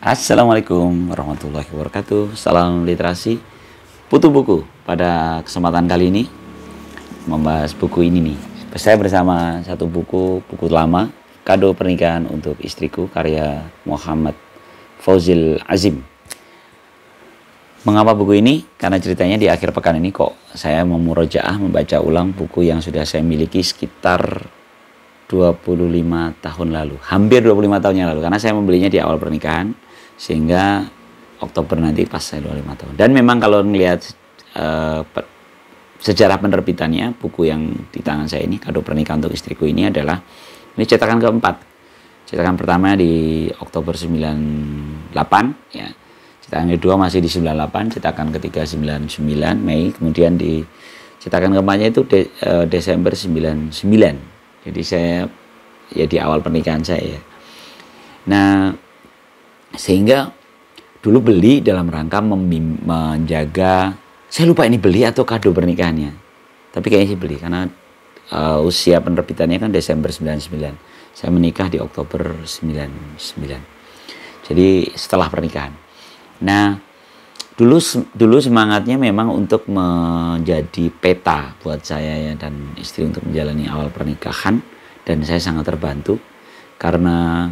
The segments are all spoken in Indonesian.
Assalamualaikum warahmatullahi wabarakatuh. Salam literasi. Putu buku pada kesempatan kali ini membahas buku ini nih. Saya bersama satu buku lama, Kado Pernikahan untuk Istriku, karya Muhammad Fauzil Azim. Mengapa buku ini? Karena ceritanya di akhir pekan ini kok saya memurojaah membaca ulang buku yang sudah saya miliki sekitar 25 tahun lalu. Hampir 25 tahun yang lalu, karena saya membelinya di awal pernikahan, sehingga Oktober nanti pas saya 25 tahun. Dan memang kalau melihat sejarah penerbitannya, buku yang di tangan saya ini, Kado Pernikahan untuk Istriku ini adalah, ini cetakan keempat. Cetakan pertama di Oktober 98, ya. Cetakan kedua masih di 98, cetakan ketiga 99 Mei, kemudian di cetakan keempatnya itu Desember 99. Jadi saya ya di awal pernikahan saya. Nah, sehingga dulu beli dalam rangka menjaga, saya lupa ini beli atau kado pernikahannya, tapi kayaknya sih beli karena usia penerbitannya kan Desember 99, saya menikah di Oktober 99, jadi setelah pernikahan. Nah, dulu semangatnya memang untuk menjadi peta buat saya ya dan istri untuk menjalani awal pernikahan, dan saya sangat terbantu karena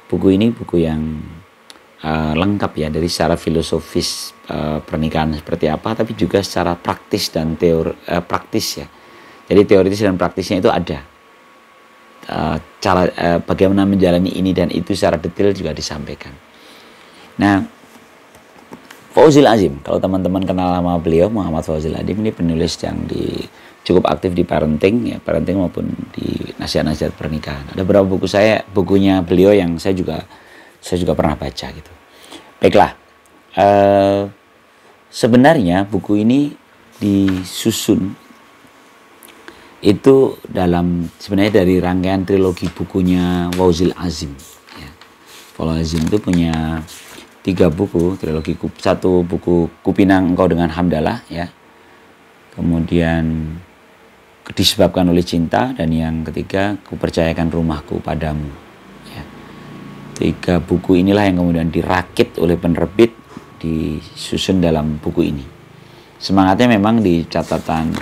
buku ini buku yang lengkap ya, dari secara filosofis pernikahan seperti apa, tapi juga secara praktis dan praktis ya. Jadi teoritis dan praktisnya itu ada. Cara bagaimana menjalani ini dan itu secara detail juga disampaikan. Nah, Fauzil Azim, kalau teman-teman kenal nama beliau, Muhammad Fauzil Azim, ini penulis yang cukup aktif di parenting maupun di nasihat-nasihat pernikahan. Ada beberapa bukunya beliau yang saya juga pernah baca gitu. Baiklah, sebenarnya buku ini disusun itu sebenarnya dari rangkaian trilogi bukunya Fauzil Azim. Ya. Fauzil Azim itu punya 3 buku, trilogi. Satu buku Kupinang Engkau dengan Hamdalah, ya. Kemudian Disebabkan oleh Cinta, dan yang ketiga Kupercayakan Rumahku Padamu. Ya. 3 buku inilah yang kemudian dirakit oleh penerbit, disusun dalam buku ini. Semangatnya memang di catatan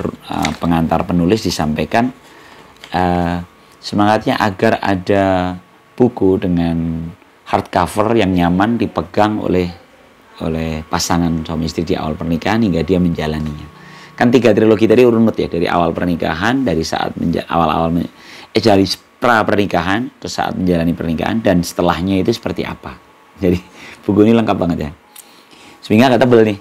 pengantar penulis disampaikan semangatnya agar ada buku dengan hardcover yang nyaman dipegang oleh pasangan suami istri di awal pernikahan hingga dia menjalaninya. Kan 3 trilogi tadi urut ya, dari awal pernikahan, dari saat dari pra pernikahan, terus saat menjalani pernikahan, dan setelahnya itu seperti apa. Jadi buku ini lengkap banget ya. Sehingga kata tebel nih.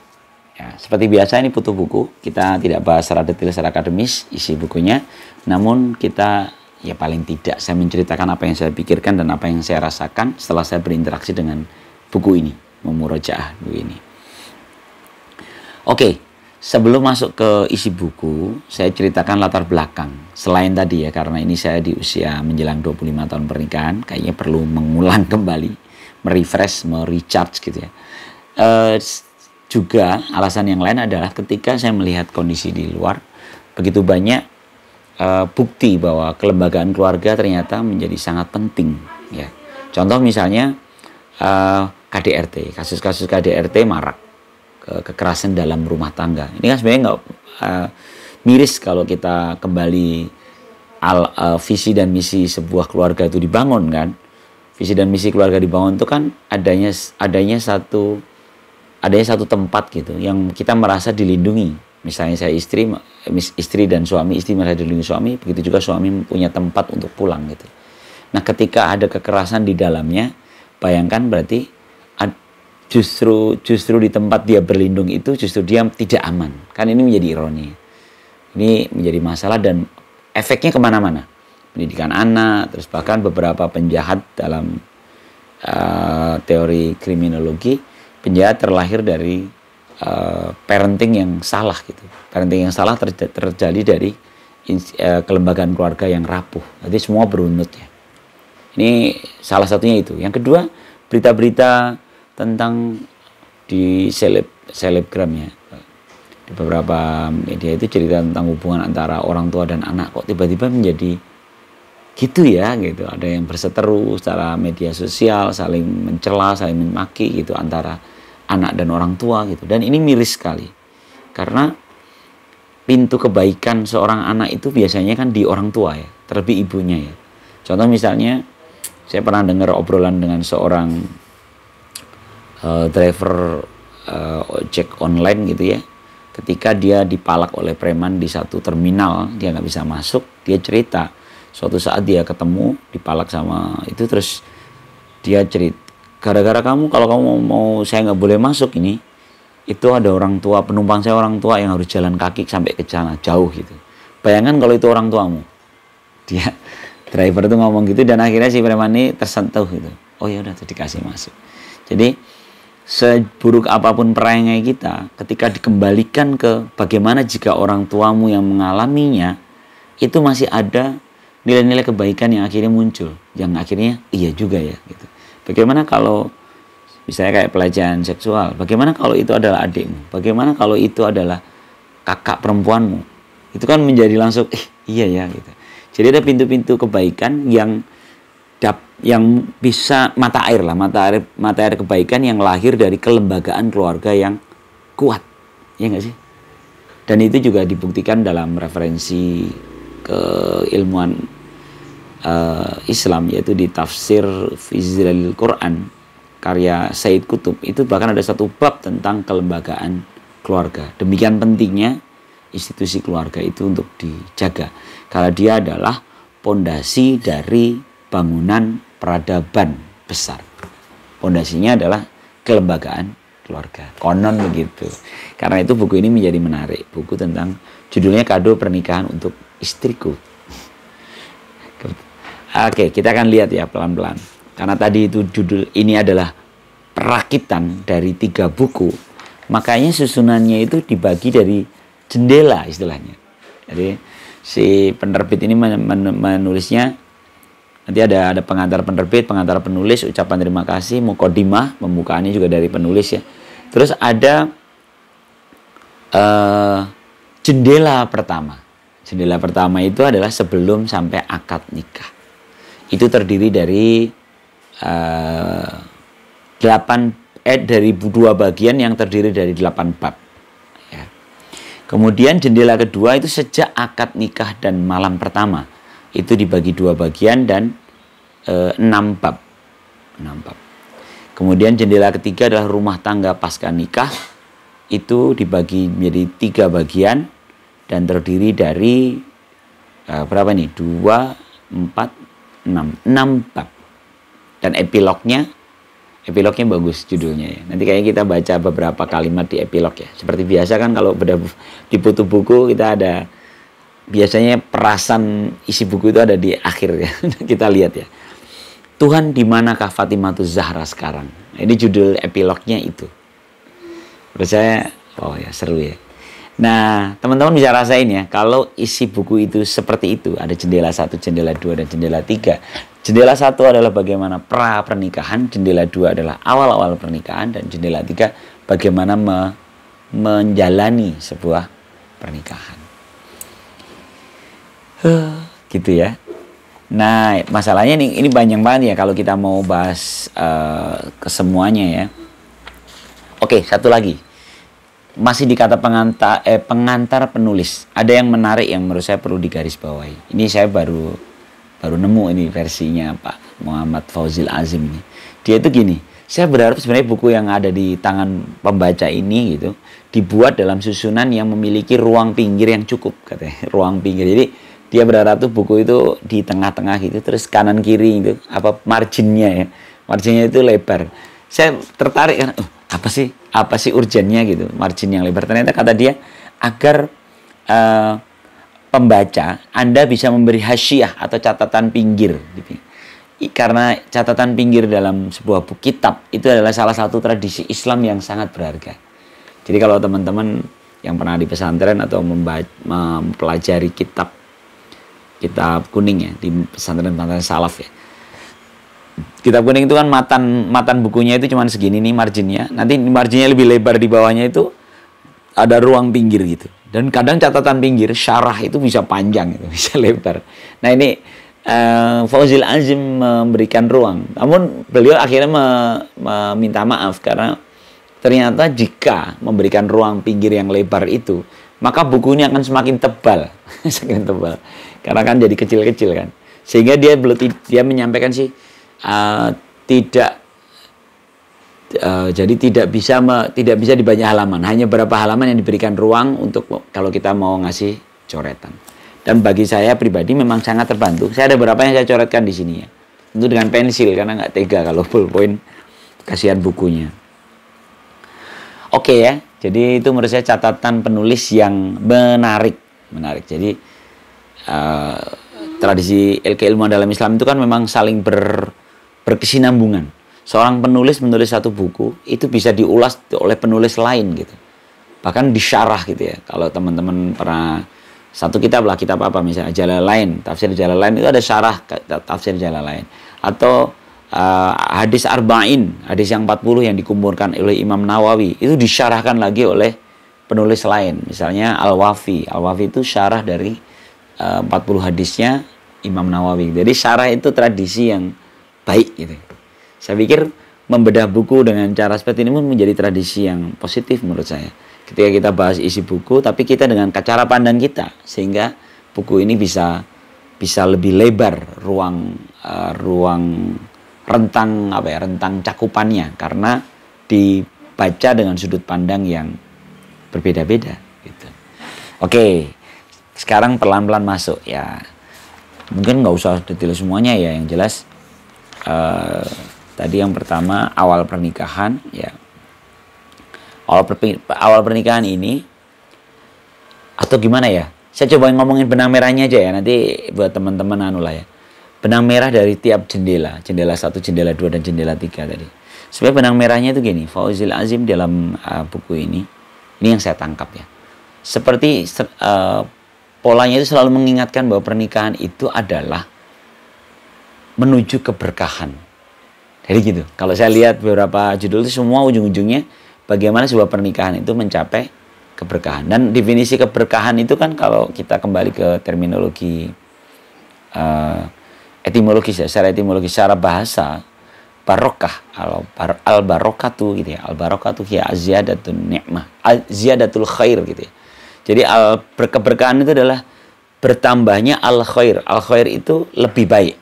Ya, seperti biasa ini Putu buku, kita tidak bahas secara detail, secara akademis isi bukunya, namun kita ya paling tidak saya menceritakan apa yang saya pikirkan dan apa yang saya rasakan setelah saya berinteraksi dengan buku ini, memurojaah buku ini. Oke, sebelum masuk ke isi buku, saya ceritakan latar belakang. Selain tadi ya, karena ini saya di usia menjelang 25 tahun pernikahan, kayaknya perlu mengulang kembali, merefresh, merecharge gitu ya. Juga alasan yang lain adalah ketika saya melihat kondisi di luar, begitu banyak bukti bahwa kelembagaan keluarga ternyata menjadi sangat penting ya. Contoh misalnya KDRT, kasus-kasus KDRT marak, kekerasan dalam rumah tangga. Ini kan sebenarnya nggak miris kalau kita kembali visi dan misi sebuah keluarga itu dibangun kan. Visi dan misi keluarga dibangun itu kan adanya satu tempat gitu yang kita merasa dilindungi. Misalnya saya istri dan suami, istri merasa dilindungi suami, begitu juga suami punya tempat untuk pulang gitu. Nah, ketika ada kekerasan di dalamnya, bayangkan berarti justru di tempat dia berlindung itu justru dia tidak aman. Kan ini menjadi ironi. Ini menjadi masalah dan efeknya kemana-mana. Pendidikan anak, terus bahkan beberapa penjahat dalam teori kriminologi, penjahat terlahir dari parenting yang salah gitu. Parenting yang salah terjadi dari kelembagaan keluarga yang rapuh. Jadi semua berunut ya. Ini salah satunya itu. Yang kedua, berita-berita tentang di selebgram ya. Di beberapa media itu cerita tentang hubungan antara orang tua dan anak kok tiba-tiba menjadi gitu ya gitu. Ada yang berseteru secara media sosial, saling mencela, saling memaki gitu antara anak dan orang tua gitu. Dan ini miris sekali. Karena pintu kebaikan seorang anak itu biasanya kan di orang tua ya, terlebih ibunya ya. Contoh misalnya saya pernah dengar obrolan dengan seorang driver ojek online gitu ya. Ketika dia dipalak oleh preman di satu terminal, dia nggak bisa masuk, dia cerita suatu saat dia ketemu dipalak sama itu, terus dia cerita, gara-gara kamu, kalau kamu mau saya nggak boleh masuk ini, itu ada orang tua, penumpang saya orang tua yang harus jalan kaki sampai ke sana jauh gitu. Bayangkan kalau itu orang tuamu. Dia driver itu ngomong gitu, dan akhirnya si preman ini tersentuh gitu. Oh ya udah, dikasih masuk. Jadi seburuk apapun perangai kita, ketika dikembalikan ke bagaimana jika orang tuamu yang mengalaminya, itu masih ada nilai-nilai kebaikan yang akhirnya muncul, yang akhirnya iya juga ya gitu. Bagaimana kalau misalnya kayak pelecehan seksual, bagaimana kalau itu adalah adikmu, bagaimana kalau itu adalah kakak perempuanmu, itu kan menjadi langsung iya ya gitu. Jadi ada pintu-pintu kebaikan yang bisa mata air kebaikan yang lahir dari kelembagaan keluarga yang kuat, ya nggak sih? Dan itu juga dibuktikan dalam referensi keilmuan Islam, yaitu di tafsir Fizilal Quran karya Said Qutb, itu bahkan ada satu bab tentang kelembagaan keluarga. Demikian pentingnya institusi keluarga itu untuk dijaga, karena dia adalah pondasi dari bangunan peradaban besar. Pondasinya adalah kelembagaan keluarga, konon begitu. Karena itu buku ini menjadi menarik, buku tentang, judulnya Kado Pernikahan untuk Istriku. Oke, kita akan lihat ya pelan-pelan. Karena tadi itu judul ini adalah perakitan dari 3 buku, makanya susunannya itu dibagi dari jendela istilahnya. Jadi si penerbit ini menulisnya, nanti ada pengantar penerbit, pengantar penulis, ucapan terima kasih, mukodimah, pembukaannya juga dari penulis ya. Terus ada jendela pertama. Jendela pertama itu adalah sebelum sampai akad nikah. Itu terdiri dari 2 bagian yang terdiri dari 8 bab. Ya. Kemudian jendela kedua itu sejak akad nikah dan malam pertama. Itu dibagi 2 bagian dan 6 bab. Kemudian jendela ketiga adalah rumah tangga pasca nikah. Itu dibagi menjadi 3 bagian dan terdiri dari berapa nih? 2, 4, 6 bab. Dan epilognya bagus judulnya ya. Nanti kayaknya kita baca beberapa kalimat di epilog ya. Seperti biasa kan kalau di putu buku kita ada, biasanya perasan isi buku itu ada di akhir ya. Kita lihat ya. Tuhan, di manakah Fatimatus Zahra sekarang? Ini judul epilognya itu. Menurut saya, oh ya seru ya. Nah, teman-teman bisa rasain ya, kalau isi buku itu seperti itu, ada jendela 1, jendela 2, dan jendela 3. Jendela 1 adalah bagaimana pra-pernikahan, jendela 2 adalah awal-awal pernikahan, dan jendela 3 bagaimana menjalani sebuah pernikahan. Gitu ya. Nah, masalahnya ini banyak banget ya kalau kita mau bahas kesemuanya ya. Oke, satu lagi. Masih di kata pengantar penulis. Ada yang menarik yang menurut saya perlu digarisbawahi. Ini saya baru nemu ini versinya Pak Muhammad Fauzil Azim ini. Dia itu gini, saya berharap sebenarnya buku yang ada di tangan pembaca ini gitu dibuat dalam susunan yang memiliki ruang pinggir yang cukup, katanya. Ruang pinggir. Jadi dia berharap tuh buku itu di tengah-tengah gitu, terus kanan kiri itu marginnya ya. Marginnya itu lebar. Saya tertarik kan, apa sih urgennya gitu, margin yang lebar. Ternyata kata dia, agar pembaca Anda bisa memberi hasyiah atau catatan pinggir gitu. Karena catatan pinggir dalam sebuah buku kitab itu adalah salah satu tradisi Islam yang sangat berharga. Jadi kalau teman-teman yang pernah di pesantren atau mempelajari kitab kuning ya di pesantren salaf ya, kitab kuning itu kan matan bukunya itu cuma segini nih marginnya. Nanti marginnya lebih lebar, di bawahnya itu ada ruang pinggir gitu. Dan kadang catatan pinggir syarah itu bisa panjang gitu, bisa lebar. Nah, ini Fauzil Azim memberikan ruang. Namun beliau akhirnya meminta maaf karena ternyata jika memberikan ruang pinggir yang lebar itu, maka buku ini akan semakin tebal, semakin tebal. Karena kan jadi kecil-kecil kan. Sehingga dia menyampaikan sih tidak jadi tidak bisa di banyak halaman, hanya beberapa halaman yang diberikan ruang untuk kalau kita mau ngasih coretan. Dan bagi saya pribadi memang sangat terbantu. Saya ada beberapa yang saya coretkan di sini ya. Tentu dengan pensil karena nggak tega kalau ballpoint, kasihan bukunya. Oke ya, jadi itu menurut saya catatan penulis yang menarik. Jadi tradisi keilmuan dalam Islam itu kan memang saling berkesinambungan. Seorang penulis menulis satu buku itu bisa diulas oleh penulis lain gitu. Bahkan disyarah gitu ya. Kalau teman-teman pernah satu kitab lah, kitab apa misalnya Jalalain, tafsir Jalalain itu ada syarah tafsir Jalalain. Atau hadis Arba'in, hadis yang 40 yang dikumpulkan oleh Imam Nawawi itu disyarahkan lagi oleh penulis lain. Misalnya Al-Wafi itu syarah dari 40 hadisnya Imam Nawawi. Jadi syarah itu tradisi yang baik gitu. Saya pikir membedah buku dengan cara seperti ini pun menjadi tradisi yang positif menurut saya. Ketika kita bahas isi buku, tapi kita dengan cara pandang kita, sehingga buku ini bisa lebih lebar ruang rentang cakupannya, karena dibaca dengan sudut pandang yang berbeda-beda. Gitu. Oke, sekarang pelan-pelan masuk ya. Mungkin nggak usah detail semuanya ya, yang jelas tadi yang pertama awal pernikahan ya. Awal pernikahan ini atau gimana ya? Saya coba ngomongin benang merahnya aja ya. Nanti buat teman-teman ya. Benang merah dari tiap jendela 1, jendela 2 dan jendela 3 tadi. Sebenarnya benang merahnya itu gini, Fauzil Azim dalam buku ini yang saya tangkap ya. Seperti polanya itu selalu mengingatkan bahwa pernikahan itu adalah menuju keberkahan. Jadi gitu. Kalau saya lihat beberapa judul itu semua ujung-ujungnya bagaimana sebuah pernikahan itu mencapai keberkahan. Dan definisi keberkahan itu kan kalau kita kembali ke terminologi etimologis ya, secara bahasa barokah, al-barokatu gitu ya. Al-barokatu hiya ziyadatul ni'mah, ziyadatul khair gitu ya. Jadi keberkahan itu adalah bertambahnya al-khair. Al-khair itu lebih baik.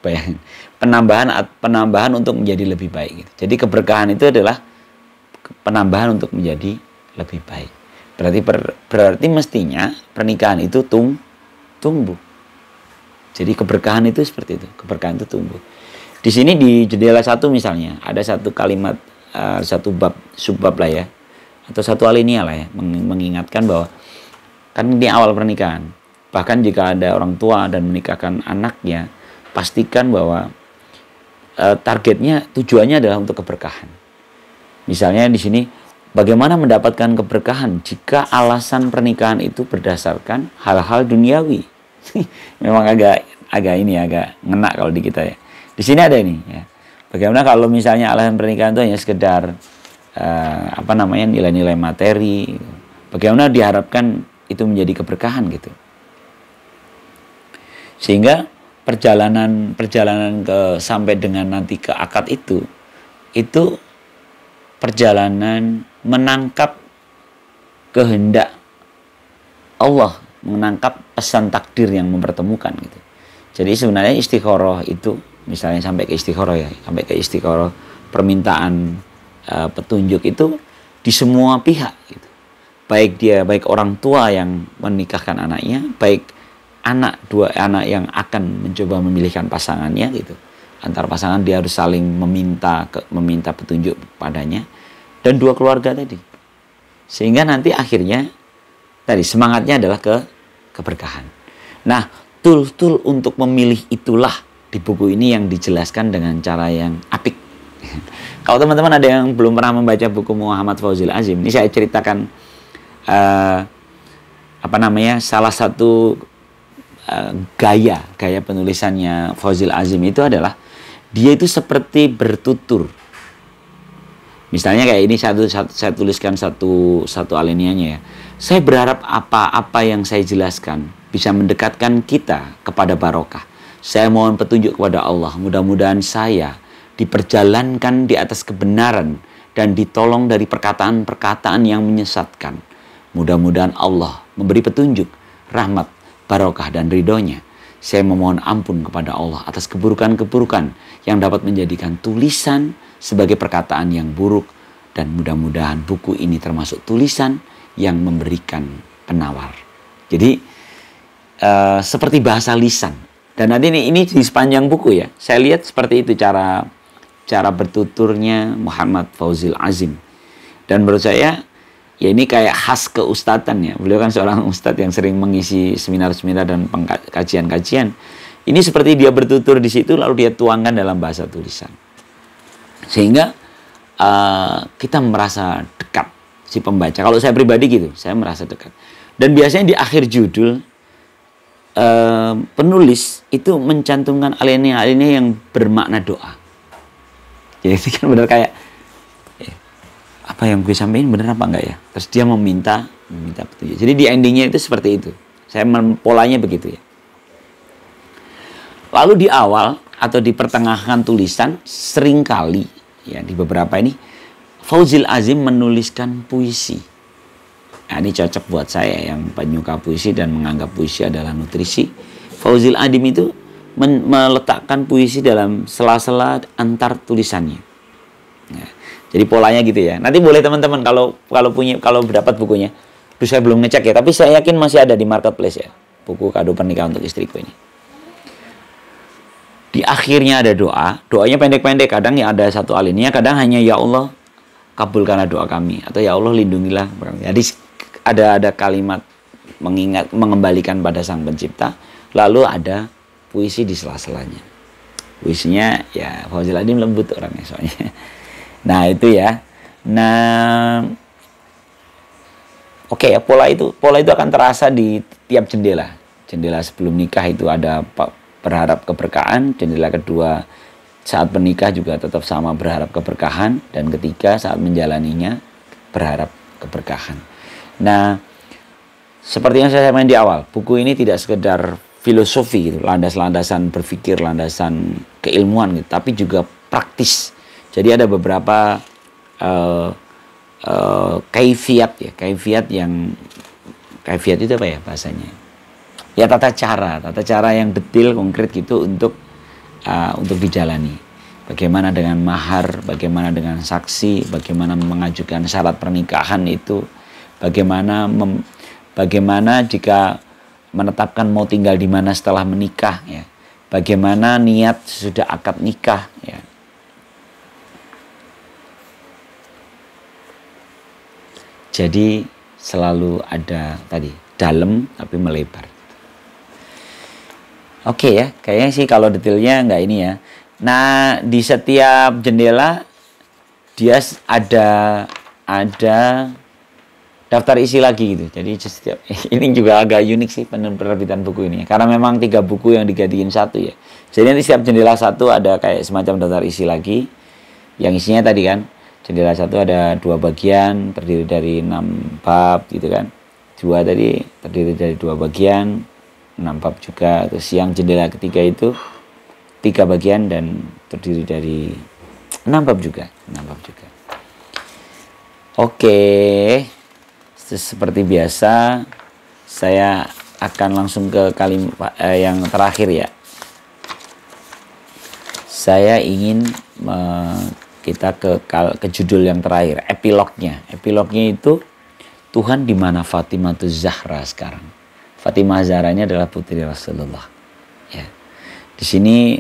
Bayangin. Penambahan untuk menjadi lebih baik gitu. Jadi keberkahan itu adalah penambahan untuk menjadi lebih baik. Berarti mestinya pernikahan itu tumbuh. Jadi keberkahan itu seperti itu. Keberkahan itu tumbuh. Di sini di jendela 1 misalnya ada satu kalimat, satu subbab lah ya, atau satu alinea lah ya, mengingatkan bahwa kan ini awal pernikahan. Bahkan jika ada orang tua dan menikahkan anaknya, pastikan bahwa targetnya, tujuannya adalah untuk keberkahan. Misalnya di sini, bagaimana mendapatkan keberkahan jika alasan pernikahan itu berdasarkan hal-hal duniawi. Memang agak ngena kalau di kita ya. Di sini ada ini ya. Bagaimana kalau misalnya alasan pernikahan itu hanya sekedar nilai-nilai materi. Bagaimana diharapkan itu menjadi keberkahan gitu. Sehingga perjalanan sampai dengan nanti ke akad itu perjalanan menangkap kehendak Allah, menangkap pesan takdir yang mempertemukan gitu. Jadi sebenarnya istikharah itu misalnya sampai ke istikharah permintaan petunjuk itu di semua pihak gitu. Baik orang tua yang menikahkan anaknya, baik dua anak yang akan mencoba memilihkan pasangannya gitu. Antar pasangan dia harus saling meminta petunjuk padanya, dan dua keluarga tadi. Sehingga nanti akhirnya tadi semangatnya adalah keberkahan. Nah, tool untuk memilih itulah di buku ini yang dijelaskan dengan cara yang apik. Kalau teman-teman ada yang belum pernah membaca buku Muhammad Fauzil Azim, ini saya ceritakan salah satu gaya penulisannya Fauzil Azim itu adalah dia itu seperti bertutur. Misalnya kayak ini saya tuliskan satu alineanya ya. Saya berharap apa yang saya jelaskan bisa mendekatkan kita kepada barokah. Saya mohon petunjuk kepada Allah. Mudah-mudahan saya diperjalankan di atas kebenaran dan ditolong dari perkataan-perkataan yang menyesatkan. Mudah-mudahan Allah memberi petunjuk, rahmat, barokah, dan ridhonya. Saya memohon ampun kepada Allah atas keburukan-keburukan yang dapat menjadikan tulisan sebagai perkataan yang buruk. Dan mudah-mudahan buku ini termasuk tulisan yang memberikan penawar. Jadi seperti bahasa lisan. Dan nanti ini di sepanjang buku ya, saya lihat seperti itu cara bertuturnya Muhammad Fauzil Azim. Dan menurut saya, ya ini kayak khas keustatan ya. Beliau kan seorang ustadz yang sering mengisi seminar-seminar dan kajian-kajian. Ini seperti dia bertutur di situ, lalu dia tuangkan dalam bahasa tulisan. Sehingga kita merasa dekat si pembaca. Kalau saya pribadi gitu, saya merasa dekat. Dan biasanya di akhir judul, penulis itu mencantumkan alinea-alinea yang bermakna doa. Jadi kan benar kayak apa yang gue sampaikan benar apa enggak ya? Terus dia meminta petunjuk. Jadi di endingnya itu seperti itu. Saya polanya begitu ya. Lalu di awal atau di pertengahan tulisan seringkali ya di beberapa ini Fauzil Azim menuliskan puisi. Nah, ini cocok buat saya yang penyuka puisi dan menganggap puisi adalah nutrisi. Fauzil Azim itu meletakkan puisi dalam sela-sela antar tulisannya. Ya, jadi polanya gitu ya. Nanti boleh teman-teman kalau dapat bukunya. Terus saya belum ngecek ya, tapi saya yakin masih ada di marketplace ya. Buku kado pernikahan untuk istriku ini. Di akhirnya ada doa. Doanya pendek-pendek. Kadang ya ada satu alinea, kadang hanya ya Allah kabulkanlah doa kami atau ya Allah lindungilah. Jadi ada kalimat mengembalikan pada Sang Pencipta, lalu ada puisi di sela-selanya. Puisinya ya Fauzil Azim lembut orangnya soalnya. Nah itu ya. Nah oke ya, pola itu akan terasa di tiap jendela. Jendela sebelum nikah itu ada berharap keberkahan, jendela kedua saat menikah juga tetap sama berharap keberkahan, dan ketiga saat menjalaninya berharap keberkahan. Nah, seperti yang saya sampaikan di awal, buku ini tidak sekedar filosofi gitu, landasan berpikir, landasan keilmuan gitu, tapi juga praktis. Jadi ada beberapa kaifiat itu apa ya bahasanya? Ya tata cara yang detail, konkret gitu untuk dijalani. Bagaimana dengan mahar, bagaimana dengan saksi, bagaimana mengajukan syarat pernikahan itu, bagaimana jika menetapkan mau tinggal di mana setelah menikah ya. Bagaimana niat sudah akad nikah ya. Jadi selalu ada tadi dalam tapi melebar. Oke ya, kayaknya sih kalau detailnya nggak ini ya. Nah, di setiap jendela dia ada daftar isi lagi gitu. Jadi setiap ini juga agak unik sih penerbitan buku ini. Karena memang 3 buku yang digadiin satu ya. Jadi nanti setiap jendela satu ada kayak semacam daftar isi lagi. Yang isinya tadi kan, jendela satu ada 2 bagian terdiri dari 6 bab gitu kan. 2 tadi terdiri dari 2 bagian, 6 bab juga. Terus yang jendela ketiga itu 3 bagian dan terdiri dari 6 bab juga. Oke. Seperti biasa saya akan langsung ke kalimat yang terakhir ya. Saya ingin kita ke judul yang terakhir, epilognya. Epilognya itu Tuhan di mana Fatimah Zahra sekarang. Fatimah Zahranya adalah putri Rasulullah. Ya. Di sini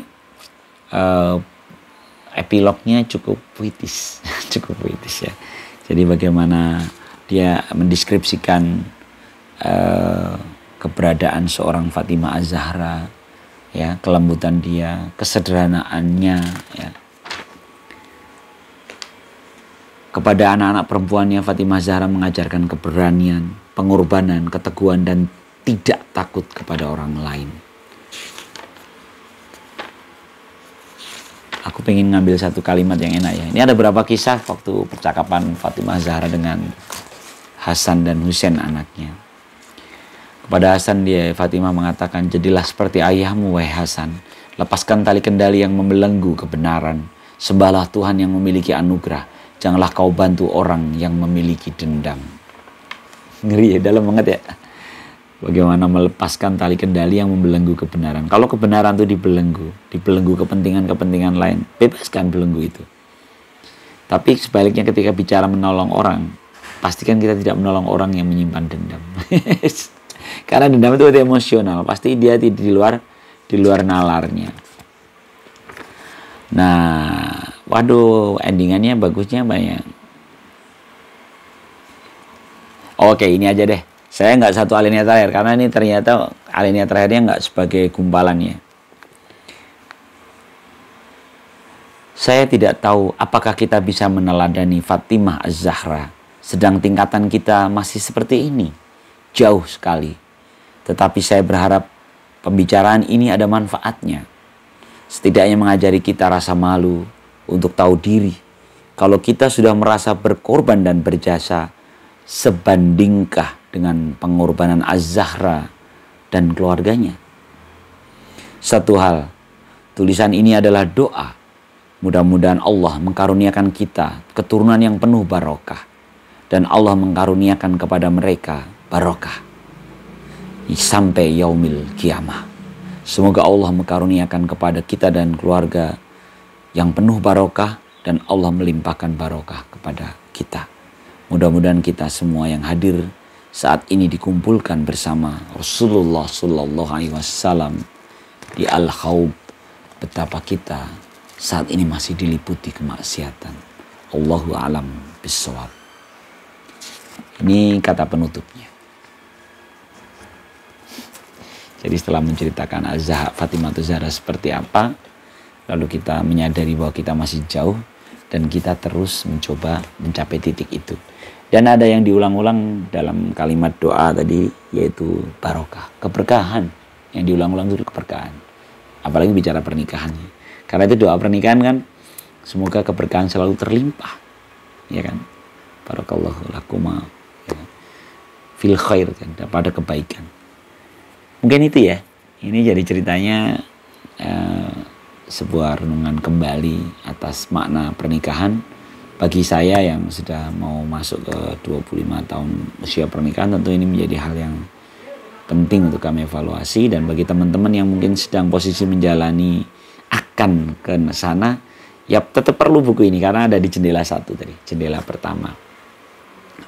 epilognya cukup puitis, ya. Jadi bagaimana dia mendeskripsikan keberadaan seorang Fatimah Az-Zahra, ya, kelembutan dia, kesederhanaannya, ya. Kepada anak-anak perempuannya, Fatimah Zahra mengajarkan keberanian, pengorbanan, keteguhan, dan tidak takut kepada orang lain. Aku pengen ngambil satu kalimat yang enak ya. Ini ada beberapa kisah waktu percakapan Fatimah Zahra dengan Hasan dan Husain anaknya. Kepada Hasan Fatimah mengatakan, jadilah seperti ayahmu wahai Hasan. Lepaskan tali kendali yang membelenggu kebenaran. Sembahlah Tuhan yang memiliki anugerah. Janganlah kau bantu orang yang memiliki dendam. Ngeri ya, dalam banget ya. Bagaimana melepaskan tali kendali yang membelenggu kebenaran. Kalau kebenaran itu dibelenggu kepentingan-kepentingan lain, bebaskan belenggu itu. Tapi sebaliknya ketika bicara menolong orang, pastikan kita tidak menolong orang yang menyimpan dendam. Karena dendam itu emosional, pasti dia di luar nalarnya. Nah, waduh, endingannya bagusnya banyak. Oke, ini aja deh. Saya nggak satu alinea terakhir, karena ini ternyata alinea terakhirnya nggak sebagai gumpalannya. Saya tidak tahu apakah kita bisa meneladani Fatimah Az-Zahra, sedang tingkatan kita masih seperti ini. Jauh sekali. Tetapi saya berharap pembicaraan ini ada manfaatnya. Setidaknya mengajari kita rasa malu untuk tahu diri. Kalau kita sudah merasa berkorban dan berjasa, sebandingkah dengan pengorbanan Az-Zahra dan keluarganya? Satu hal, tulisan ini adalah doa. Mudah-mudahan Allah mengkaruniakan kita keturunan yang penuh barokah. Dan Allah mengkaruniakan kepada mereka barokah sampai yaumil kiamah. Semoga Allah mengkaruniakan kepada kita dan keluarga yang penuh barokah. Dan Allah melimpahkan barokah kepada kita. Mudah-mudahan kita semua yang hadir saat ini dikumpulkan bersama Rasulullah Sallallahu Alaihi Wasallam di Al-Khawb. Betapa kita saat ini masih diliputi kemaksiatan. Allahu a'lam bishawab. Ini kata penutupnya. Jadi setelah menceritakan Fatimah Az-Zahra seperti apa, lalu kita menyadari bahwa kita masih jauh dan kita terus mencoba mencapai titik itu. Dan ada yang diulang-ulang dalam kalimat doa tadi, yaitu barokah, keberkahan. Yang diulang-ulang itu keberkahan. Apalagi bicara pernikahan. Karena itu doa pernikahan kan, semoga keberkahan selalu terlimpah. Ya kan? Barakallahu lakuma ya. Fil khair kan, pada kebaikan. Mungkin itu ya. Ini jadi ceritanya sebuah renungan kembali atas makna pernikahan. Bagi saya yang sudah mau masuk ke 25 tahun usia pernikahan, tentu ini menjadi hal yang penting untuk kami evaluasi. Dan bagi teman-teman yang mungkin sedang posisi menjalani akan ke sana, ya tetap perlu buku ini karena ada di jendela 1 tadi, jendela pertama.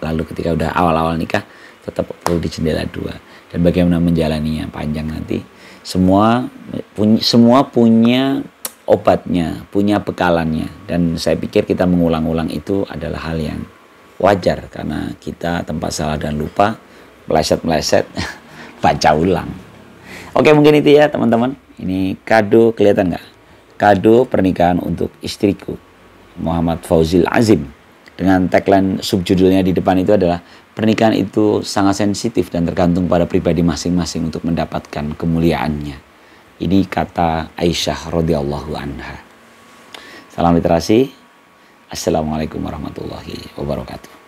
Lalu ketika udah awal-awal nikah, tetap perlu di jendela 2. Dan bagaimana menjalaninya panjang nanti. Semua punya obatnya, punya bekalannya. Dan saya pikir kita mengulang-ulang itu adalah hal yang wajar. Karena kita tempat salah dan lupa, meleset-meleset, baca ulang. Oke, mungkin itu ya teman-teman. Ini kado, kelihatan nggak? Kado pernikahan untuk istriku, Muhammad Fauzil Azim. Dengan tagline subjudulnya di depan itu adalah, pernikahan itu sangat sensitif dan tergantung pada pribadi masing-masing untuk mendapatkan kemuliaannya. Ini kata Aisyah radhiyallahu anha. Salam literasi. Assalamualaikum warahmatullahi wabarakatuh.